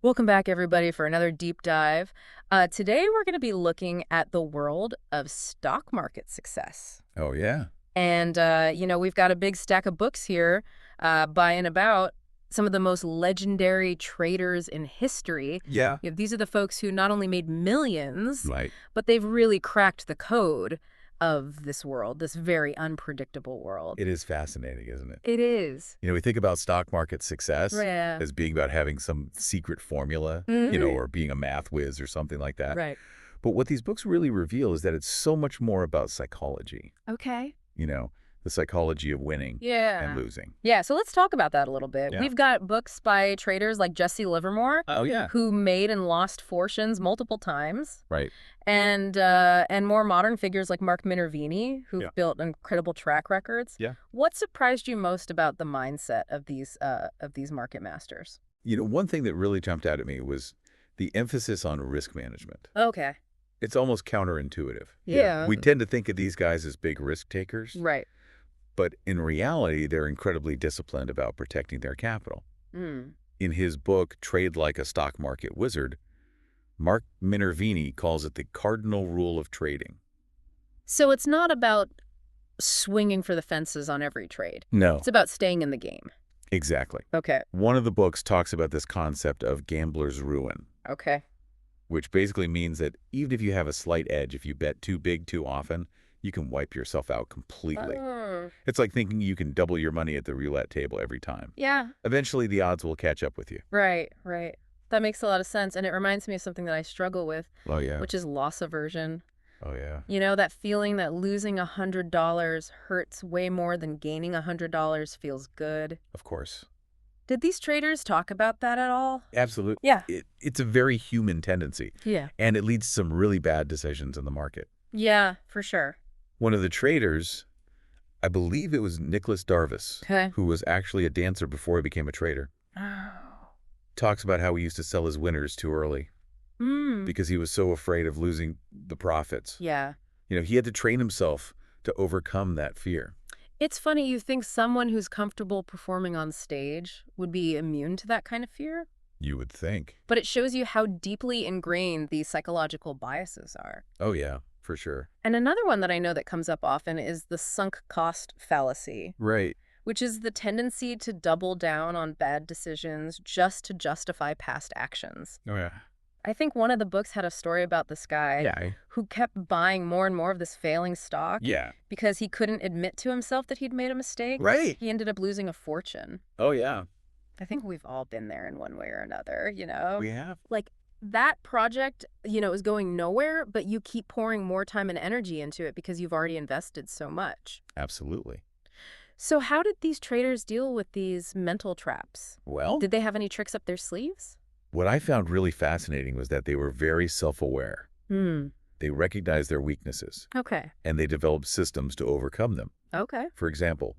Welcome back, everybody, for another deep dive. Today, we're going to be looking at the world of stock market success. Oh, yeah. And, we've got a big stack of books here by and about some of the most legendary traders in history. Yeah. These are the folks who not only made millions, Right. but they've really cracked the code of this world, this very unpredictable world. It is fascinating, isn't it? It is. We think about stock market success Yeah. as being about having some secret formula, Mhm. or being a math whiz or something like that. Right. But what these books really reveal is that it's so much more about psychology, Okay. you know, the psychology of winning and Yeah. losing. Yeah, so let's talk about that a little bit. Yeah. We've got books by traders like Jesse Livermore, Oh, yeah. who made and lost fortunes multiple times, Right. and more modern figures like Mark Minervini, who've Yeah. built incredible track records. Yeah. What surprised you most about the mindset of these market masters? One thing that really jumped out at me was the emphasis on risk management. Okay. It's almost counterintuitive. Yeah. We tend to think of these guys as big risk takers. Right. But in reality, they're incredibly disciplined about protecting their capital. Mm. In his book, Trade Like a Stock Market Wizard, Mark Minervini calls it the cardinal rule of trading. So it's not about swinging for the fences on every trade. No. It's about staying in the game. Exactly. Okay. One of the books talks about this concept of gambler's ruin, Okay. which basically means that even if you have a slight edge, if you bet too big too often, you can wipe yourself out completely. Oh. It's like thinking you can double your money at the roulette table every time. Yeah. Eventually, the odds will catch up with you. Right, right. That makes a lot of sense. And it reminds me of something that I struggle with, Oh, yeah. which is loss aversion. Oh, yeah. That feeling that losing $100 hurts way more than gaining $100 feels good. Of course. Did these traders talk about that at all? Absolutely. Yeah. It's a very human tendency, Yeah. and it leads to some really bad decisions in the market. Yeah, for sure. One of the traders, I believe it was Nicholas Darvis, Okay. who was actually a dancer before he became a trader, Oh. talks about how he used to sell his winners too early Mm. because he was so afraid of losing the profits. Yeah. He had to train himself to overcome that fear. It's funny, you think someone who's comfortable performing on stage would be immune to that kind of fear? You would think. But it shows you how deeply ingrained these psychological biases are. Oh, yeah, for sure. And another one that I know that comes up often is the sunk cost fallacy, Right. which is the tendency to double down on bad decisions just to justify past actions. Oh, yeah. I think one of the books had a story about this guy Yeah. who kept buying more and more of this failing stock Yeah. because he couldn't admit to himself that he'd made a mistake. Right. He ended up losing a fortune. Oh, yeah. I think we've all been there in one way or another, We have. Like that project, is going nowhere, but you keep pouring more time and energy into it because you've already invested so much. Absolutely. So how did these traders deal with these mental traps? Well, Did they have any tricks up their sleeves? what I found really fascinating was that they were very self-aware. Hmm. They recognized their weaknesses, Okay. and they developed systems to overcome them. Okay. For example,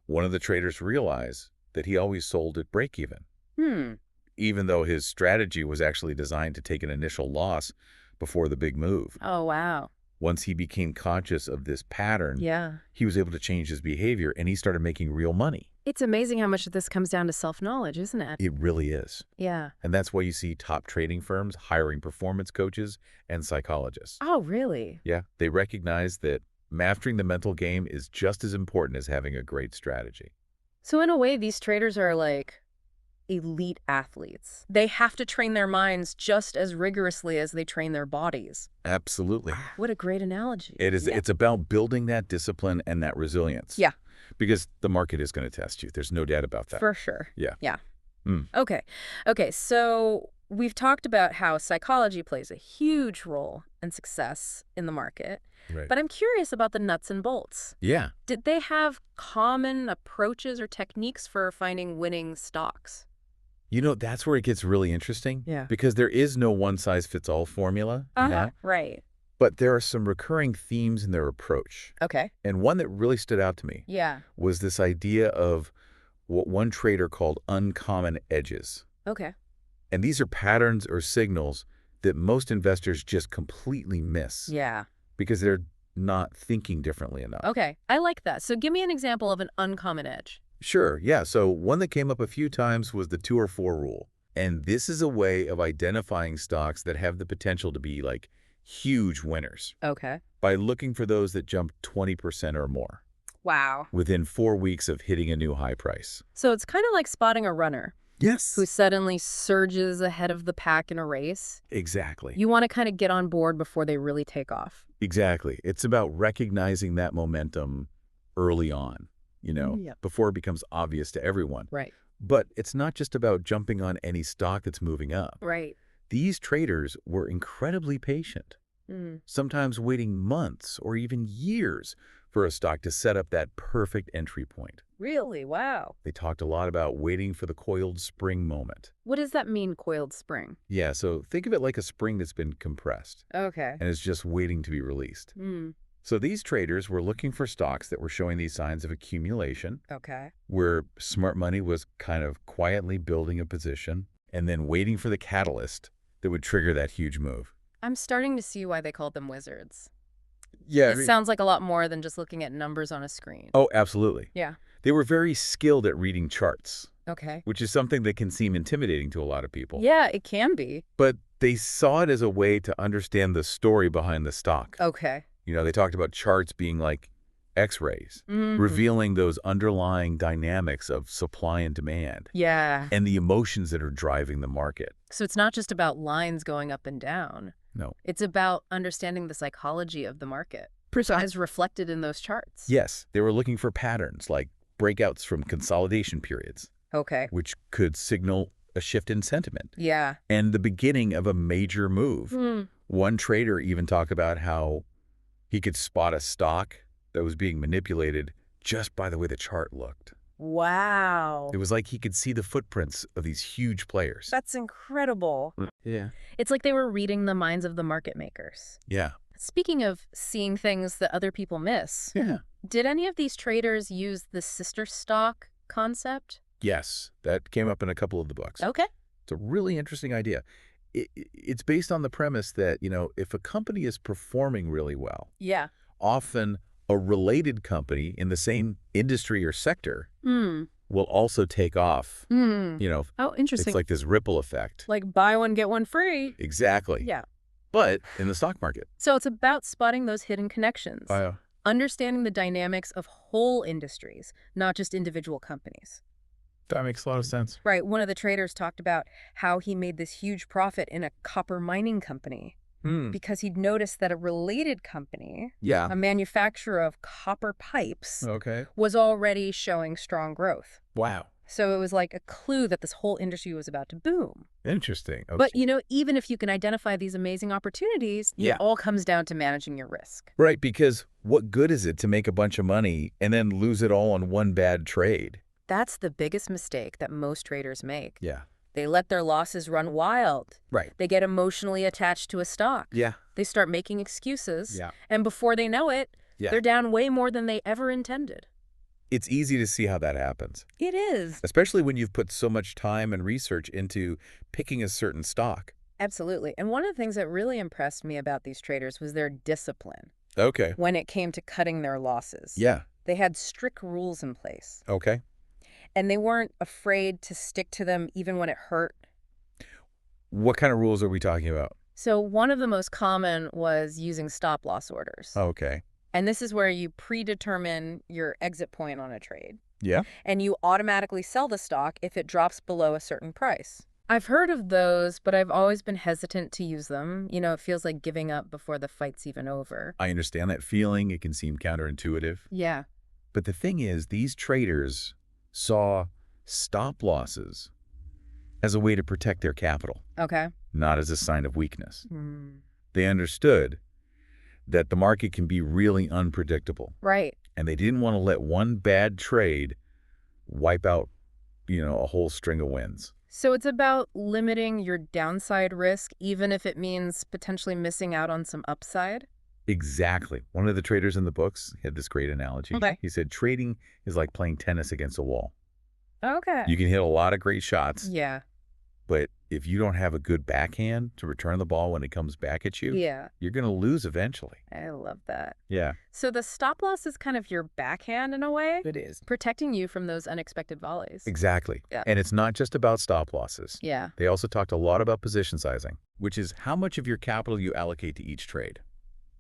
one of the traders realized that he always sold at break-even, Hmm. even though his strategy was actually designed to take an initial loss before the big move. Oh, wow. Once he became conscious of this pattern, Yeah. he was able to change his behavior, and he started making real money. It's amazing how much of this comes down to self-knowledge, isn't it? It really is. Yeah. And that's why you see top trading firms hiring performance coaches and psychologists. Oh, really? Yeah, they recognize that mastering the mental game is just as important as having a great strategy. So in a way, these traders are like elite athletes. They have to train their minds just as rigorously as they train their bodies. Absolutely. What a great analogy. It is. Yeah. It's about building that discipline and that resilience. Yeah. Because the market is going to test you. There's no doubt about that. For sure. Yeah. Yeah. Mm. Okay. Okay, so we've talked about how psychology plays a huge role in success in the market, Right. but I'm curious about the nuts and bolts. Yeah. Did they have common approaches or techniques for finding winning stocks? That's where it gets really interesting. Yeah. Because there is no one-size-fits-all formula. Right. But there are some recurring themes in their approach. Okay. And one that really stood out to me Yeah. was this idea of what one trader called uncommon edges. Okay. And these are patterns or signals that most investors just completely miss Yeah. because they're not thinking differently enough. Okay. I like that. So give me an example of an uncommon edge. Sure, yeah. So one that came up a few times was the 2 or 4 rule. And this is a way of identifying stocks that have the potential to be like huge winners Okay. by looking for those that jump 20% or more Wow. within 4 weeks of hitting a new high price. So it's kind of like spotting a runner Yes. who suddenly surges ahead of the pack in a race. Exactly. You want to kind of get on board before they really take off. Exactly. It's about recognizing that momentum early on, Yeah. before it becomes obvious to everyone. Right. But it's not just about jumping on any stock that's moving up. Right. These traders were incredibly patient, Mm. sometimes waiting months or even years for a stock to set up that perfect entry point. Really? Wow. They talked a lot about waiting for the coiled spring moment. What does that mean, coiled spring? Yeah, so think of it like a spring that's been compressed Okay. and is just waiting to be released. Mm. So these traders were looking for stocks that were showing these signs of accumulation, Okay. where smart money was kind of quietly building a position and then waiting for the catalyst that would trigger that huge move. I'm starting to see why they called them wizards. Yeah. It sounds like a lot more than just looking at numbers on a screen. Oh, absolutely. Yeah. They were very skilled at reading charts, Okay. which is something that can seem intimidating to a lot of people. Yeah, it can be. But they saw it as a way to understand the story behind the stock. Okay. They talked about charts being like X-rays, Mhm. revealing those underlying dynamics of supply and demand Yeah. and the emotions that are driving the market. So it's not just about lines going up and down. No. It's about understanding the psychology of the market Precise. as reflected in those charts. Yes, they were looking for patterns like breakouts from consolidation periods, Okay. which could signal a shift in sentiment Yeah. and the beginning of a major move. Hmm. One trader even talked about how he could spot a stock that was being manipulated just by the way the chart looked. Wow. It was like he could see the footprints of these huge players. That's incredible. Yeah. It's like they were reading the minds of the market makers. Yeah. Speaking of seeing things that other people miss, Yeah. did any of these traders use the sister stock concept? Yes, that came up in a couple of the books. Okay. It's a really interesting idea. It's based on the premise that, if a company is performing really well, Yeah. often a related company in the same industry or sector Hmm. will also take off. Hmm. Oh, interesting. It's like this ripple effect. Like buy one, get one free. Exactly. Yeah. But in the stock market. So it's about spotting those hidden connections, understanding the dynamics of whole industries, not just individual companies. That makes a lot of sense. Right. One of the traders talked about how he made this huge profit in a copper mining company because he'd noticed that a related company, Yeah. a manufacturer of copper pipes, Okay. was already showing strong growth. Wow. So it was like a clue that this whole industry was about to boom. Interesting. Okay. But, even if you can identify these amazing opportunities, Yeah. it all comes down to managing your risk. Right, because what good is it to make a bunch of money and then lose it all on one bad trade? That's the biggest mistake that most traders make. Yeah. They let their losses run wild. Right. They get emotionally attached to a stock. Yeah. They start making excuses. Yeah. And before they know it, Yeah. they're down way more than they ever intended. It's easy to see how that happens, It is. especially when you've put so much time and research into picking a certain stock. Absolutely. And one of the things that really impressed me about these traders was their discipline Okay. when it came to cutting their losses. Yeah. They had strict rules in place. Okay. And they weren't afraid to stick to them even when it hurt. What kind of rules are we talking about? So one of the most common was using stop-loss orders. Okay. And this is where you predetermine your exit point on a trade. Yeah. And you automatically sell the stock if it drops below a certain price. I've heard of those, but I've always been hesitant to use them. It feels like giving up before the fight's even over. I understand that feeling. It can seem counterintuitive. Yeah. But the thing is, these traders saw stop losses as a way to protect their capital, Okay. not as a sign of weakness. Mm. They understood that the market can be really unpredictable, Right. and they didn't want to let one bad trade wipe out, a whole string of wins. So it's about limiting your downside risk, even if it means potentially missing out on some upside? Exactly. One of the traders in the books had this great analogy. Okay. He said, trading is like playing tennis against a wall. Okay. You can hit a lot of great shots, Yeah. But if you don't have a good backhand to return the ball when it comes back at you, Yeah, you're going to lose eventually. I love that. Yeah, So the stop loss is kind of your backhand in a way, it is. protecting you from those unexpected volleys. Exactly. Yeah. And it's not just about stop losses. Yeah. They also talked a lot about position sizing, which is how much of your capital you allocate to each trade.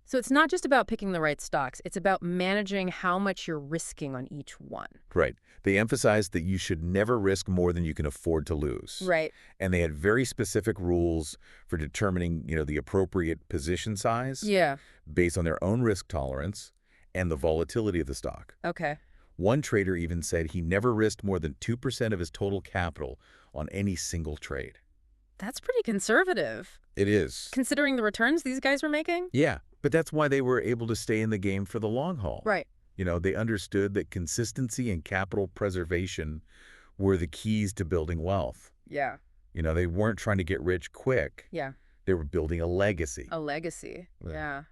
So it's not just about picking the right stocks. It's about managing how much you're risking on each one. Right. They emphasized that you should never risk more than you can afford to lose. Right. And they had very specific rules for determining, the appropriate position size Yeah. based on their own risk tolerance and the volatility of the stock. Okay. One trader even said he never risked more than 2% of his total capital on any single trade. That's pretty conservative, It is. considering the returns these guys were making. Yeah, but that's why they were able to stay in the game for the long haul. Right. They understood that consistency and capital preservation were the keys to building wealth. Yeah. They weren't trying to get rich quick. Yeah. They were building a legacy. A legacy. Yeah. Yeah.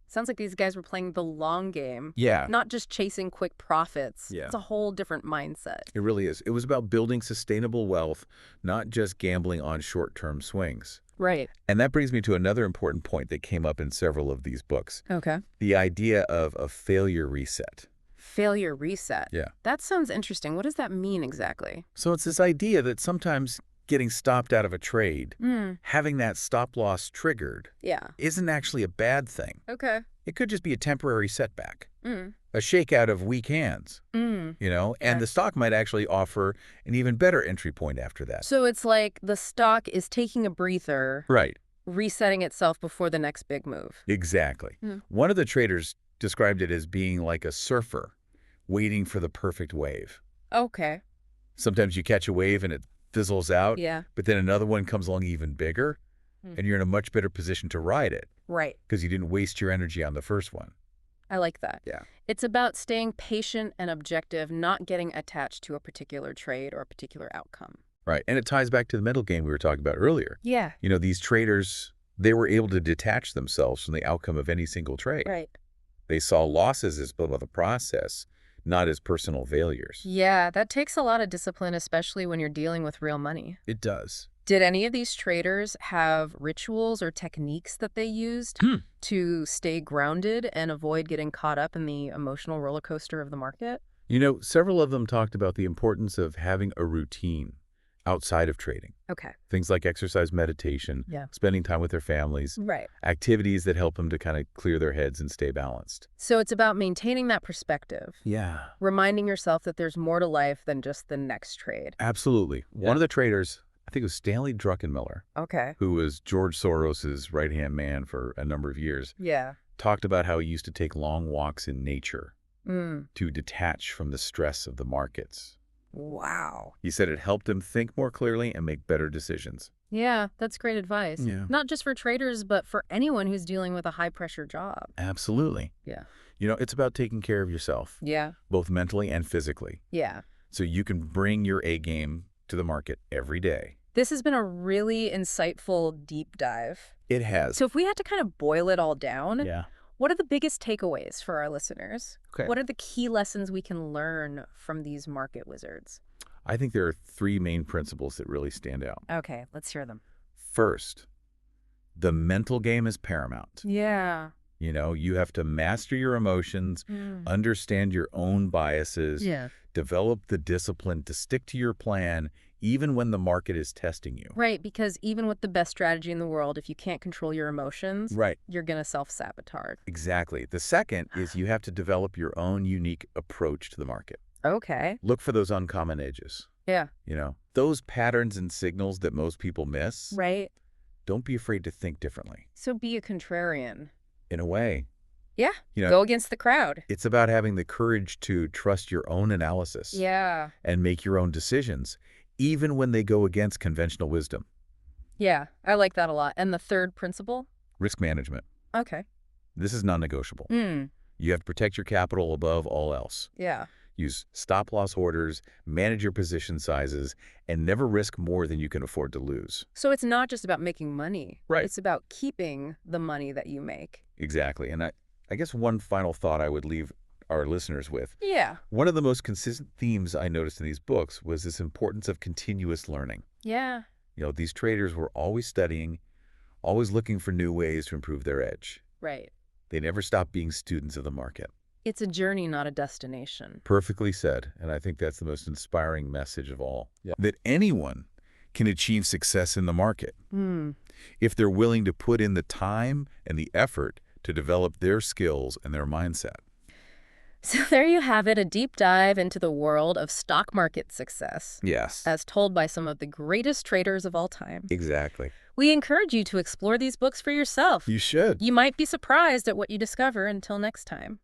Sounds like these guys were playing the long game, Yeah, not just chasing quick profits. Yeah. It's a whole different mindset. it really is. It was about building sustainable wealth, not just gambling on short-term swings. Right. And that brings me to another important point that came up in several of these books, Okay. the idea of a failure reset. Failure reset. Yeah. That sounds interesting. What does that mean exactly? So it's this idea that sometimes getting stopped out of a trade, having that stop loss triggered, Yeah. isn't actually a bad thing. Okay. It could just be a temporary setback, Mm. a shakeout of weak hands, Mm. and the stock might actually offer an even better entry point after that. So it's like the stock is taking a breather, Right. resetting itself before the next big move. Exactly. Mm. One of the traders described it as being like a surfer waiting for the perfect wave. Okay. Sometimes you catch a wave and it fizzles out, Yeah. but then another one comes along even bigger, Mm. and you're in a much better position to ride it Right. because you didn't waste your energy on the first one. I like that. Yeah. It's about staying patient and objective, not getting attached to a particular trade or a particular outcome. Right. And it ties back to the mental game we were talking about earlier. Yeah. These traders, they were able to detach themselves from the outcome of any single trade. Right. They saw losses as part of the process, not as personal failures. Yeah, that takes a lot of discipline, especially when you're dealing with real money. It does. Did any of these traders have rituals or techniques that they used to stay grounded and avoid getting caught up in the emotional roller coaster of the market? Several of them talked about the importance of having a routine outside of trading. Okay. Things like exercise, meditation, Yeah. spending time with their families, Right. activities that help them to kind of clear their heads and stay balanced. So it's about maintaining that perspective, Yeah. reminding yourself that there's more to life than just the next trade. Absolutely. Yeah. One of the traders, I think it was Stanley Druckenmiller, Okay. who was George Soros's right-hand man for a number of years, Yeah. talked about how he used to take long walks in nature Mm. to detach from the stress of the markets. Wow. He said it helped him think more clearly and make better decisions. Yeah, that's great advice. Yeah. Not just for traders, but for anyone who's dealing with a high-pressure job. Absolutely. Yeah. It's about taking care of yourself, Yeah. both mentally and physically, Yeah. so you can bring your A game to the market every day. This has been a really insightful deep dive. It has. So if we had to kind of boil it all down, Yeah. what are the biggest takeaways for our listeners? Okay. What are the key lessons we can learn from these market wizards? I think there are three main principles that really stand out. Okay, let's hear them. First, the mental game is paramount. Yeah. You have to master your emotions, understand your own biases, Yeah. develop the discipline to stick to your plan even when the market is testing you. Right, because even with the best strategy in the world, if you can't control your emotions, Right. you're going to self-sabotage. Exactly. The second is you have to develop your own unique approach to the market. Okay. Look for those uncommon edges. Yeah. Those patterns and signals that most people miss. Right. Don't be afraid to think differently. So be a contrarian. In a way, Yeah. You know, Go against the crowd. it's about having the courage to trust your own analysis Yeah. and make your own decisions, even when they go against conventional wisdom. Yeah. I like that a lot. And the third principle? Risk management. Okay. This is non-negotiable. Mm. You have to protect your capital above all else. Yeah. Use stop-loss orders, manage your position sizes, and never risk more than you can afford to lose. So it's not just about making money. Right. It's about keeping the money that you make. Exactly. And I guess one final thought I would leave our listeners with. Yeah. One of the most consistent themes I noticed in these books was this importance of continuous learning. Yeah. These traders were always studying, always looking for new ways to improve their edge. Right. They never stopped being students of the market. It's a journey, not a destination. Perfectly said, and I think that's the most inspiring message of all. Yeah. That anyone can achieve success in the market if they're willing to put in the time and the effort to develop their skills and their mindset. So there you have it, a deep dive into the world of stock market success, Yes. as told by some of the greatest traders of all time. Exactly. We encourage you to explore these books for yourself. You should. You might be surprised at what you discover. Until next time.